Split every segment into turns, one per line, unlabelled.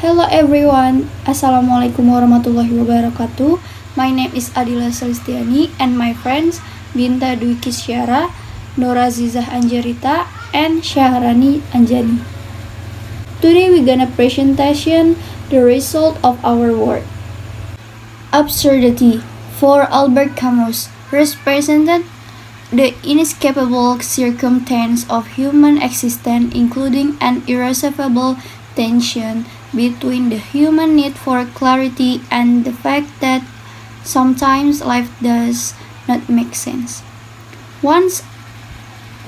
Hello everyone, Assalamualaikum warahmatullahi wabarakatuh. My name is Adila Selistiani and my friends Binta Dwi Kisyara, Nora Zizah Anjarita, and Syahrani Anjani. Today we gonna presentation the result of our work. Absurdity for Albert Camus represented the inescapable circumstance of human existence, including an irresolvable tension between the human need for clarity and the fact that sometimes life does not make sense. Once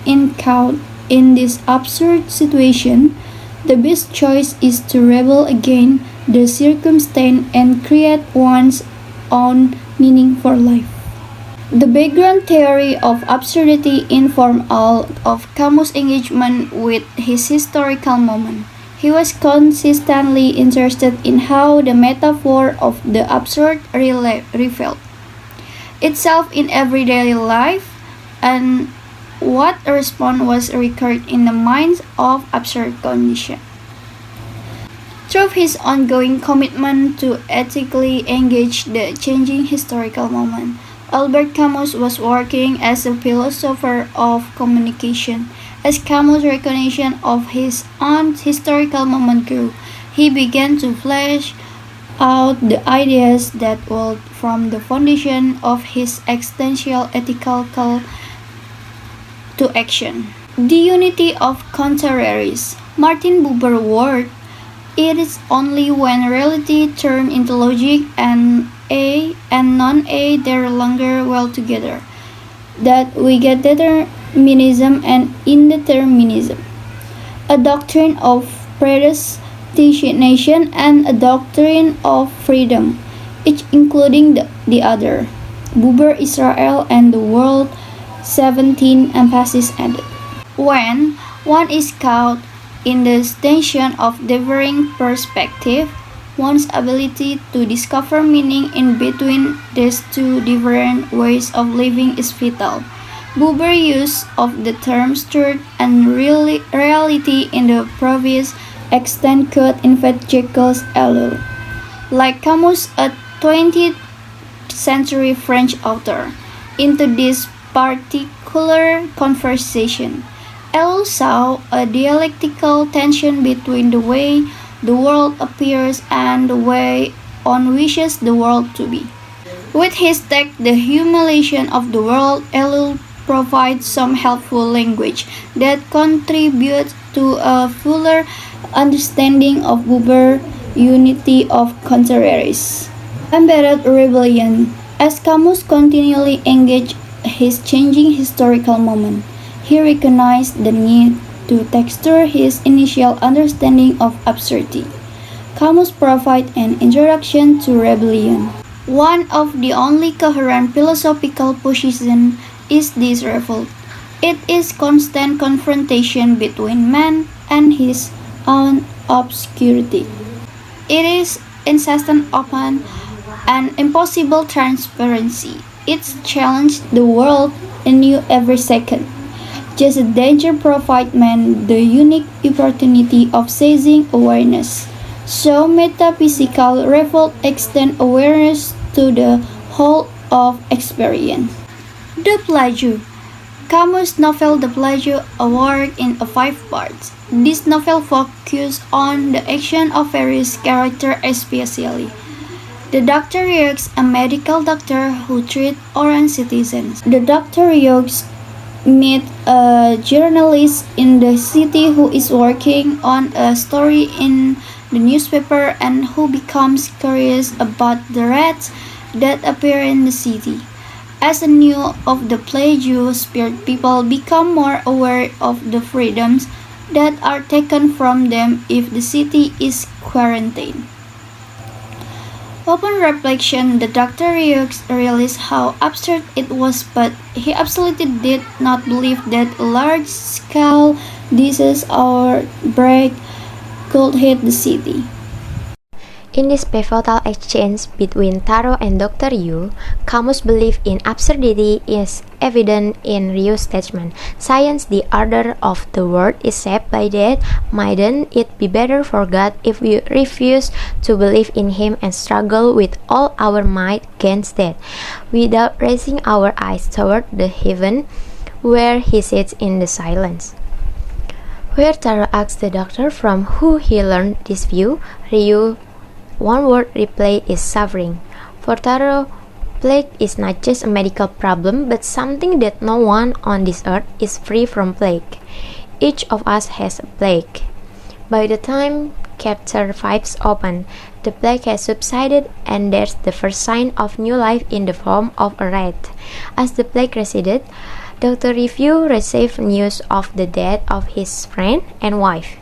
encountered in this absurd situation, the best choice is to rebel against the circumstance and create one's own meaning for life. The background theory of absurdity informed all of Camus' engagement with his historical moment. He was consistently interested in how the metaphor of the absurd revealed itself in everyday life and what a response was recurred in the minds of absurd conditions. Through his ongoing commitment to ethically engage the changing historical moment, Albert Camus was working as a philosopher of communication. As Camus' recognition of his own historical moment grew, he began to flesh out the ideas that would form the foundation of his existential ethical call to action. The unity of contraries. Martin Buber wrote, "It is only when reality turns into logic and A and non-A no longer well together that we get determinism and indeterminism, a doctrine of predestination and a doctrine of freedom, each including the other." Buber, Israel and the World, 17 emphasis added. When one is caught in the tension of differing perspective, one's ability to discover meaning in between these two different ways of living is vital. Buber's use of the terms truth and reality in the previous extent could invite Jekyll's allure. Like Camus, a 20th century French author, into this particular conversation. Elle saw a dialectical tension between the way the world appears and the way one wishes the world to be. With his text, The Humiliation of the World, Elle provides some helpful language that contributes to a fuller understanding of Buber's unity of contraries. Embedded rebellion. As Camus continually engaged his changing historical moment, he recognized the need to texture his initial understanding of absurdity. Camus provides an introduction to rebellion. One of the only coherent philosophical positions is this revolt. It is constant confrontation between man and his own obscurity. It is incessant open and impossible transparency. It challenges the world anew every second. Just as danger provides man the unique opportunity of seizing awareness, so metaphysical revolt extends awareness to the whole of experience. The Plague. Camus' novel The Plague worked in 5 parts. This novel focuses on the action of various characters, especially the Dr. Hughes, a medical doctor who treats orange citizens. The Dr. Hughes meet a journalist in the city who is working on a story in the newspaper and who becomes curious about the rats that appear in the city. As a news of the plague spread, people become more aware of the freedoms that are taken from them if the city is quarantined. Upon reflection, the Dr. Hughes realized how absurd it was, but he absolutely did not believe that a large-scale disease outbreak could hit the city.
In this pivotal exchange between Taro and Dr. Yu, Camus' belief in absurdity is evident in Ryu's statement. Science, the order of the world, is shaped by that. Mightn't it be better for God if we refuse to believe in Him and struggle with all our might against that, without raising our eyes toward the heaven where He sits in the silence? Where Taro asks the doctor from who he learned this view, Ryu one word reply is suffering. For Taro, plague is not just a medical problem, but something that no one on this earth is free from plague. Each of us has a plague. By the time chapter 5 open, the plague has subsided and there's the first sign of new life in the form of a rat. As the plague receded, Dr. Review received news of the death of his friend and wife.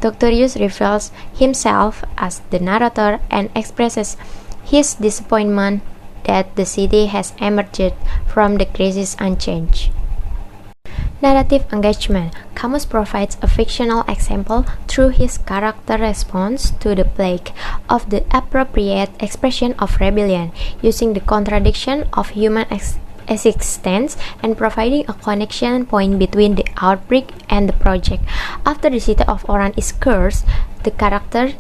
Dr. Hughes reveals himself as the narrator and expresses his disappointment that the city has emerged from the crisis unchanged. Narrative engagement. Camus provides a fictional example through his character response to the plague of the appropriate expression of rebellion, using the contradiction of human existence and providing a connection point between the outbreak and the project. After the city of Oran is cursed, the characters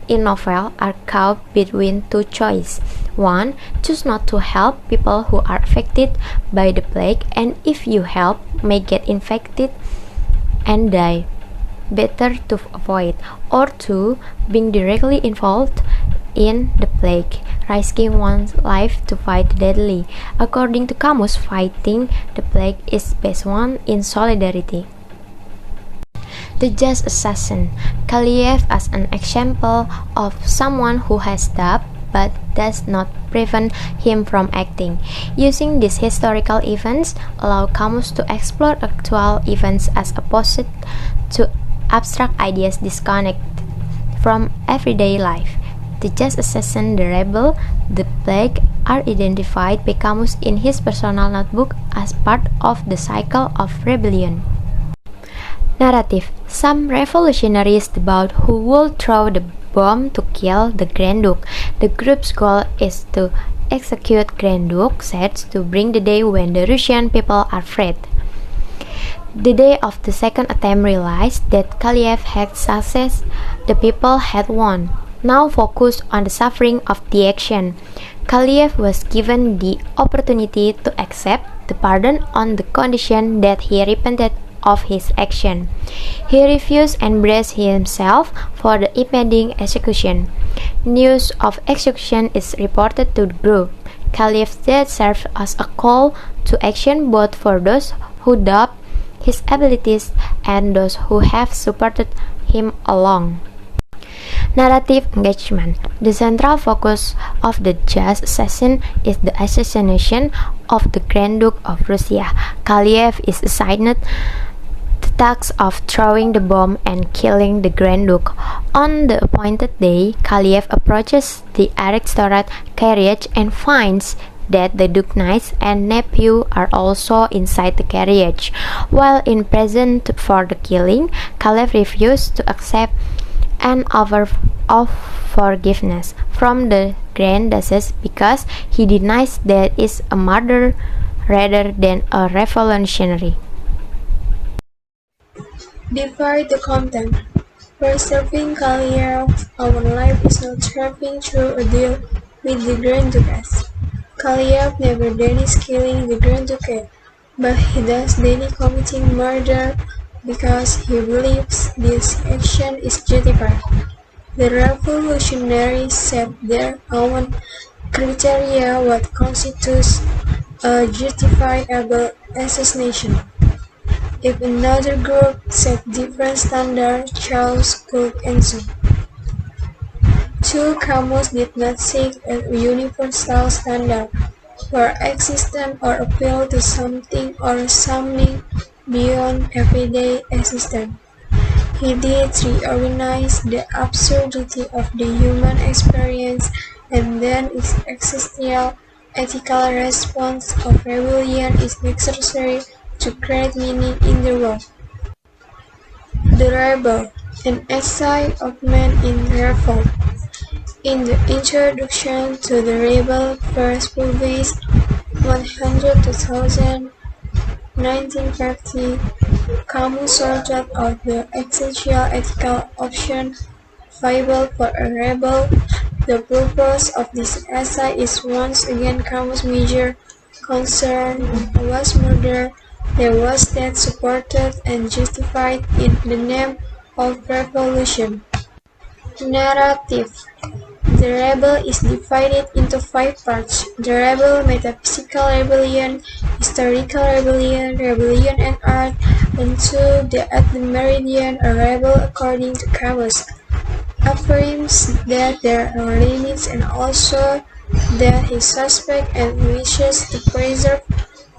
in novel are caught between two choices. One, choose not to help people who are affected by the plague, and if you help, may get infected and die. Better to avoid. Or two, being directly involved in the plague, risking one's life to fight deadly. According to Camus, fighting the plague is based on in solidarity. The just assassin. Kaliev as an example of someone who has stopped but does not prevent him from acting. Using these historical events allow Camus to explore actual events as opposed to abstract ideas disconnected from everyday life. The just assassin, the rebel, the plague are identified by Camus in his personal notebook as part of the cycle of rebellion. Narrative. Some revolutionaries about who will throw the bomb to kill the Grand Duke. The group's goal is to execute Grand Duke sets to bring the day when the Russian people are freed. The day of the second attempt realized that Kaliev had success, the people had won. Now focused on the suffering of the action, Kaliev was given the opportunity to accept the pardon on the condition that he repented of his action. He refused and braced himself for the impending execution. News of execution is reported to the group. Kaliev's death served as a call to action both for those who doubt his abilities and those who have supported him along. Narrative engagement. The central focus of the just assassin is the assassination of the Grand Duke of Russia. Kaliev is assigned the task of throwing the bomb and killing the Grand Duke. On the appointed day, Kaliev approaches the aristocrat carriage and finds that the Duke's niece and nephew are also inside the carriage. While in present for the killing, Kaliev refused to accept an offer of forgiveness from the Grand Duchess because he denies that is a murder rather than a revolutionary.
Divide the content. Preserving Kaliev's own life is not trapping through a deal with the Grand Duchess. Kaliev never denies killing the Grand Duke, but he does deny committing murder because he believes this action is justified. The revolutionaries set their own criteria what constitutes a justifiable assassination. If another group set different standards, chaos could ensue. 2. Camus did not seek a universal standard for existence or appeal to something or something beyond everyday existence. He did reorganize the absurdity of the human experience and then its existential ethical response of rebellion is necessary to create meaning in the world. The Rebel, an essay of men in revolt. In the introduction to the Rebel, first published 100,000 1950, Camus sorted out the essential ethical option viable for a rebel. The purpose of this essay is once again Camus' major concern was murder that was state-supported and justified in the name of revolution. Narrative. The Rebel is divided into 5 parts: the Rebel, Metaphysical Rebellion, Historical Rebellion, Rebellion and Art, and 2. The At the Meridian. A rebel, according to Camus, affirms that there are limits and also that he suspects and wishes to preserve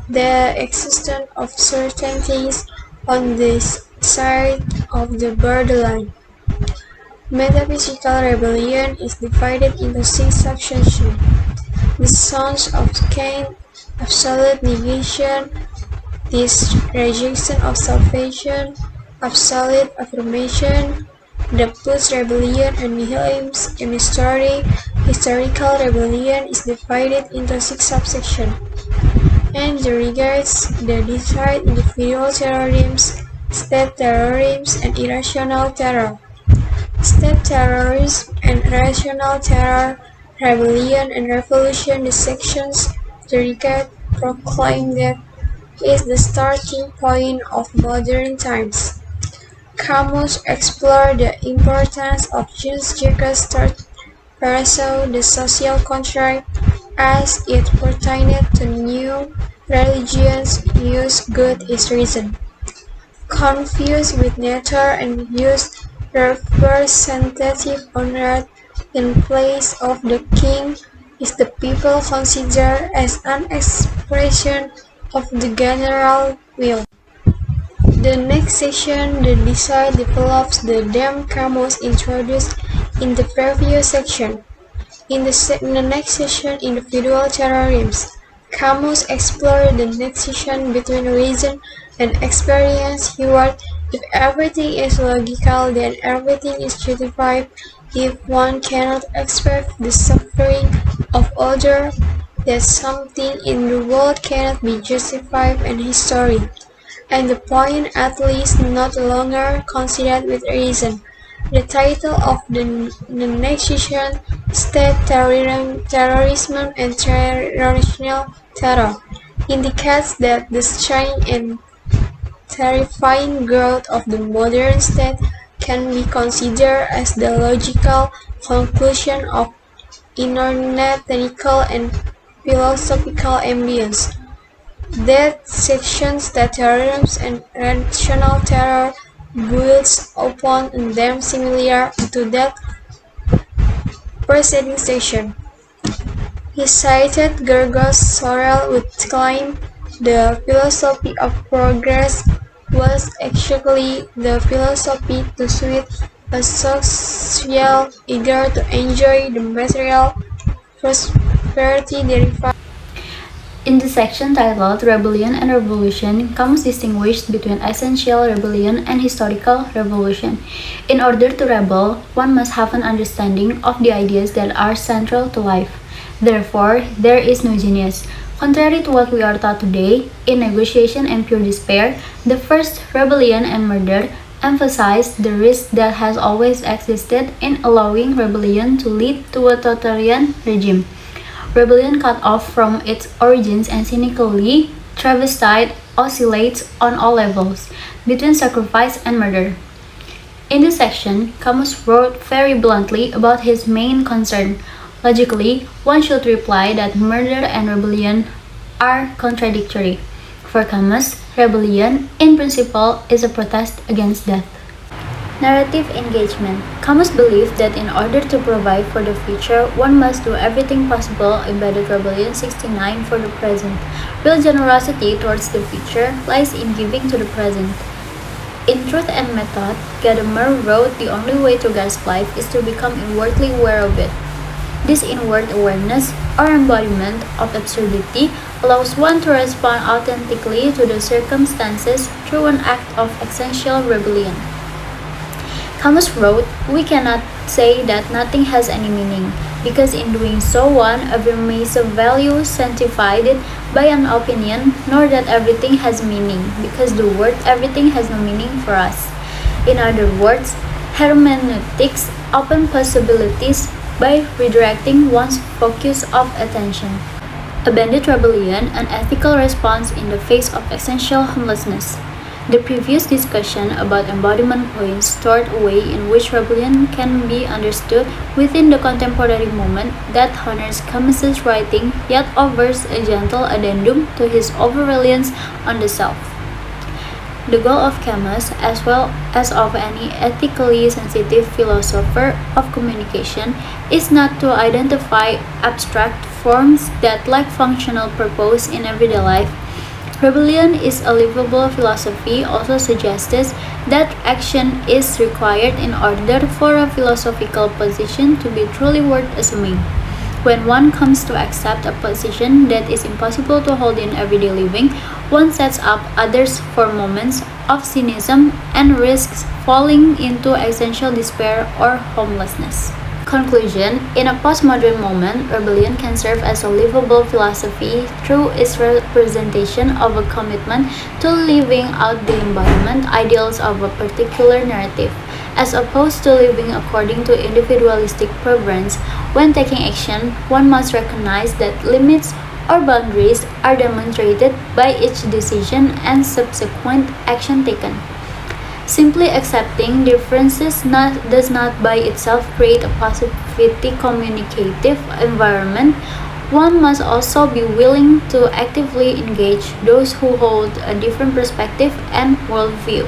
the existence of certain things on this side of the borderline. Metaphysical rebellion is divided into 6 subsections: the sons of Cain, absolute negation, this rejection of salvation, absolute affirmation, the Putz rebellion and nihilism in history. Historical rebellion is divided into 6 subsections, and regards the desired individual terrorism, state terrorism, and irrational terror. State terrorism and rational terror, rebellion and revolution. The sections the regard proclaim that is the starting point of modern times. Camus explored the importance of Jean-Jacques Rousseau, the social contract, as it pertained to new religions, use good is reason. Confused with nature and used representative on earth in place of the king is the people considered as an expression of the general will. The next section, the desire, develops the theme Camus introduced in the previous section. In the next section, individual terrorism, Camus explored the nexus between reason and experience. He wrote, "If everything is logical, then everything is justified. If one cannot expect the suffering of others, then something in the world cannot be justified in history, and the point at least not longer considered with reason." The title of the next section, State Terrorism and Rational Terror, indicates that the strange and terrifying growth of the modern state can be considered as the logical conclusion of inordinate technical and philosophical ambience. That section, State terrorism and rational terror, builds upon a theme similar to that preceding section. He cited Gregor Sorel, who claimed the philosophy of progress was actually the philosophy to suit a social eager to enjoy the material prosperity derived.
In the section titled Rebellion and Revolution, Camus distinguished between essential rebellion and historical revolution. In order to rebel, one must have an understanding of the ideas that are central to life. Therefore, there is no genius. Contrary to what we are taught today, in negotiation and pure despair, the first rebellion and murder emphasized the risk that has always existed in allowing rebellion to lead to a totalitarian regime. Rebellion cut off from its origins and cynically travestied oscillates on all levels, between sacrifice and murder. In this section, Camus wrote very bluntly about his main concern. Logically, one should reply that murder and rebellion are contradictory. For Camus, rebellion, in principle, is a protest against death. Narrative engagement. Camus believed that in order to provide for the future, one must do everything possible, embedded Rebellion 69 for the present. Real generosity towards the future lies in giving to the present. In Truth and Method, Gadamer wrote, "The only way to grasp life is to become inwardly aware of it." This inward awareness, or embodiment of absurdity, allows one to respond authentically to the circumstances through an act of essential rebellion. Camus wrote, "We cannot say that nothing has any meaning, because in doing so one affirms a value sanctified by an opinion, nor that everything has meaning, because the word everything has no meaning for us." In other words, hermeneutics open possibilities by redirecting one's focus of attention. A bandit rebellion, an ethical response in the face of existential homelessness. The previous discussion about embodiment points stored a way in which rebellion can be understood within the contemporary moment that honors Camus's writing yet offers a gentle addendum to his over-reliance on the self. The goal of Camus, as well as of any ethically sensitive philosopher of communication, is not to identify abstract forms that lack functional purpose in everyday life. Rebellion is a livable philosophy also suggests that action is required in order for a philosophical position to be truly worth assuming. When one comes to accept a position that is impossible to hold in everyday living, one sets up others for moments of cynicism and risks falling into existential despair or homelessness. Conclusion: in a postmodern moment, rebellion can serve as a livable philosophy through its representation of a commitment to living out the embodiment ideals of a particular narrative, as opposed to living according to individualistic preference. When taking action, one must recognize that limits or boundaries are demonstrated by each decision and subsequent action taken. Simply accepting differences does not by itself create a positively communicative environment. One must also be willing to actively engage those who hold a different perspective and worldview.